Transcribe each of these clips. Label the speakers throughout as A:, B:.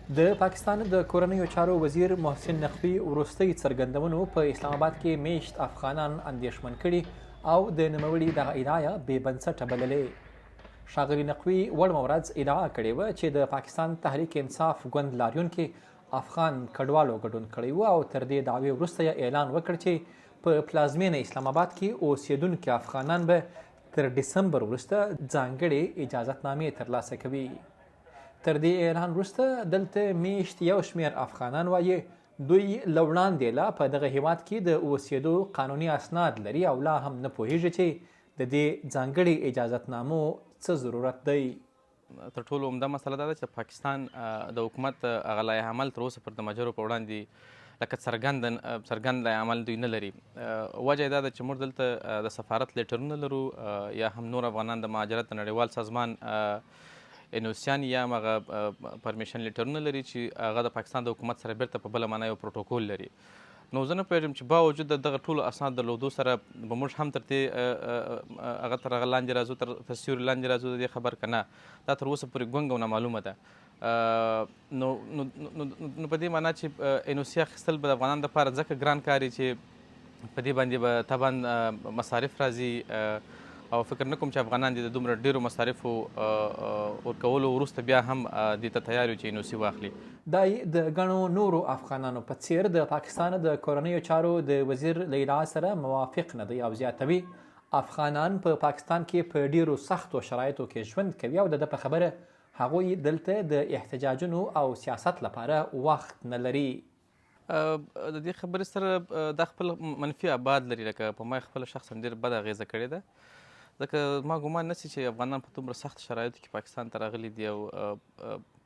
A: د پاکستان د کورنیو چارو وزیر محسن نقوي وروستۍ څرګندونو په اسلام آباد کې میشت افغانان اندېښمن کړي او د نوموړي دغه ادعا بې بنسټه بللې. ښاغلي نقوي وړمه ورځ ادعا کړې وه چې د پاکستان تحریک انصاف ګوند لاریونکي افغان کډوالو ګډون کړی و او تر دې دعوې وروسته یې اعلان وکړ چې په پلازمینه اسلام آباد کې اوسېدونکي افغانان به تر ډسمبر وروسته ځانګړې اجازتنامې ترلاسه کوي. تر دې اعلان وروسته دلته میشت یو شمېر افغانان وایي دوی له وړاندې لا په دغه هیواد کې د اوسېدو قانوني اسناد لري او لا هم نه پوهیږي چې د دې ځانګړي اجازتنامو څه ضرورت دی.
B: تر ټولو عمده مسله دا ده چې پاکستان د حکومت هغه لایحه عمل تر اوسه پر د مجرو په وړاندې لکه څرګند لایحه عمل دوی نه لري. وجه یې دا ده چې موږ دلته د سفارت لیټرونه لرو یا هم نور افغانان د مهاجرت د نړیوال سازمان انوسیان یا هم هغه پرمیشن لیټرونه لري چې هغه د پاکستان د حکومت سره بیرته په بله معنا یو پروتوکول لري. نو زه نه پوهېږم چې باوجود د دغه ټولو اسناد درلودو سره به موږ هم تر دې هغه تر هغه لاندې راځو تر سیوري لاندې راځو د دې خبر که نه. دا تر اوسه پورې ګونګ او نامعلومه ده. نو په دې معنا چې انوسي اخیستل به د افغانانو دپاره ځکه ګران کار چې په دې باندې به طبعا مصارف راځي او فکر نه کوم چې افغانان د دومره ډیرو مصارفو ورکولو وروسته بیا هم دې ته تیار یو چې انوسي واخلي.
A: دا د ګڼو نورو افغانانو په څیر د پاکستان د کورنیو چارو د وزیر له ادعا سره موافق نه دی او زیاتوي افغانان په پاکستان کې په ډیرو سختو شرایطو کې ژوند کوي او د په خبره هغوی دلته د احتجاجونو او سیاست لپاره وخت نه لري.
B: د دې خبرې سره دا خپل منفي ابعاد لري. لکه په ما خپله شخصا ډېر بده اغېزه کړې ده ځکه ما ګمان نه سي چې افغانان په دومره سخت شرایطو کې پاکستان ته راغلي دي او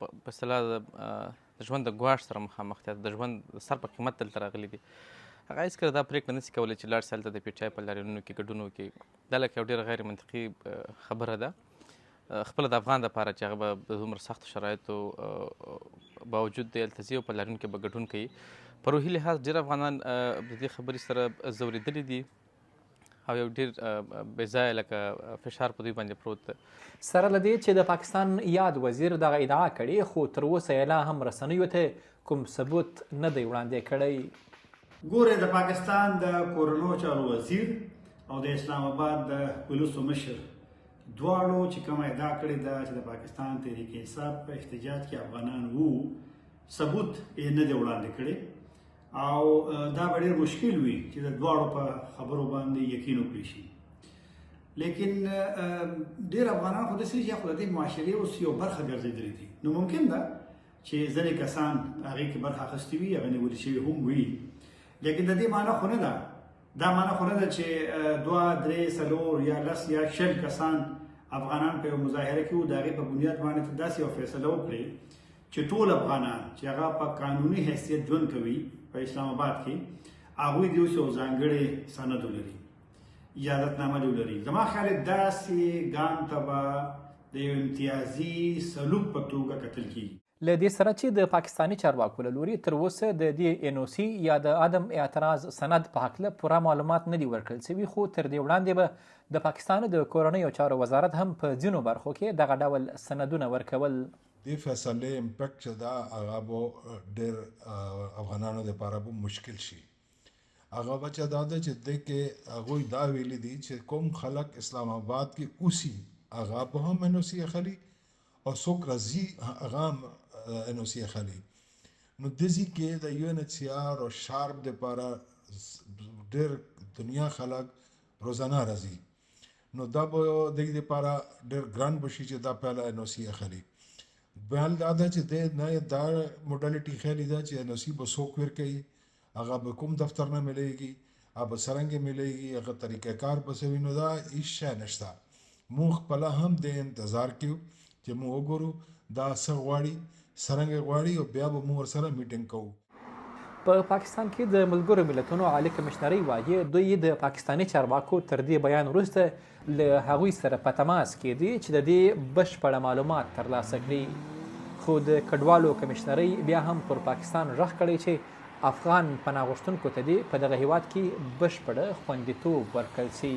B: په اصطلاح د ژوند د ګواښ سره مخامخ دي، د ژوند د سر په قیمت دلته راغلي دي. هغه هېڅکله دا پرېکړه نه سي کولی چې لاړ سي هلته د پي ټي آی په لاریونونو کې ګډون وکړي. دا لکه یو ډېره غیر منطقي خبره ده. خپله د افغان دپاره چې هغه به د دومره سختو شرایطو باوجود دی هلته ځي او په لاریون کې به ګډون کوي. په روحي لحاظ ډېر افغانان د دې خبرې سره ځورېدلي دي او یو ډېر بې ځایه لکه فشار په دوی باندې پروت ده.
A: سره له دې چې د پاکستان یاد وزیر دغه ادعا کړې خو تر اوسه یې لا هم رسنیو ته کوم ثبوت نه دی وړاندې کړی.
C: ګوره د پاکستان د کورنیو چارو وزیر او د اسلام آباد د پولیسو مشر دواړو چې کومه ادعا کړې ده چې د پاکستان تحریک انصاف په احتجاج کې افغانان وو ثبوت یې نه دی وړاندې کړی او دا به ډېر مشکل وي چې د دواړو په خبرو باندې یقین وکړي شي. لیکن ډېر افغانان خو داسې چې خو د دې معاشرې اوس یو برخه ګرځېدلي دي. نو ممکن ده چې ځینې کسان هغې کې برخه اخیستې وي، هغه نیولي شوي هم وي. لیکن د دې معنا خو نه ده، دا معنا خو نه ده چې 2 3 4 یا 10 یا 60 کسان افغانان په یو مظاهره کې وو د هغې په بنیاد باندې داسې یو فیصله وکړي چې ټول افغانان چې هغه په قانوني حیثیت ژوند کوي په اسلام آباد کې هغوی د اوس یو ځانګړی سند ولري، اجازتنامه دې ولري. زما خیال داسې ګام ته به د یو امتیازي سلوک په توګه کتل کېږي.
A: له دې سره چې د پاکستاني چارواکو له لوري تر اوسه د دې انوسي یا د عدم اعتراض سند په هکله پوره معلومات نه دي ورکړل شوي، خو تر دې وړاندې به د پاکستان د کورنیو چارو وزارت هم په ځینو برخو کې دغه ډول سندونه ورکول.
D: دې فیصلې امپیکټ چې دا هغه به ډېر افغانانو دپاره به مشکل شي. هغه به چې دا ده چې دې کې هغوی دا ویلي دي چې کوم خلک اسلام آباد کې اوسي هغه به هم انوسي اخلي او څوک راځي هغه هم انوسي اخلي. نو دزي کې د یو ان ایچ سی آر او شارپ دپاره ډېر دنیا خلک روزانه راځي. نو دا به دې دپاره ډېر ګران به شي چې دا پهله انوسي اخلي. بهل دا ده چې د نه دا موډالیټي خیالي ده چې انوسي به څوک ورکوي، هغه به کوم دفتر نه ملیږي، هغه به څرنګه ملیږي، هغه طریقه کار به څه وي. نو دا هېڅ شی نشته. موږ خپله هم د انتظار کوو چې موږ وګورو دا څه غواړي، څرنګه غواړي او بیا به موږ ورسره میټینګ کوو.
A: په پاکستان کې د ملګرو ملتونو عالی کمشنرۍ وایي دوی د پاکستاني چارواکو تر دې بیان وروسته له هغوی سره په تماس کې دي چې د دې بشپړه معلومات ترلاسه کړي. خو د کډوالو کمشنرۍ بیا هم پر پاکستان غږ کړی چې افغان پناه غوښتونکو ته دې په دغه هیواد کې بشپړه خوندیتوب ورکړل شي.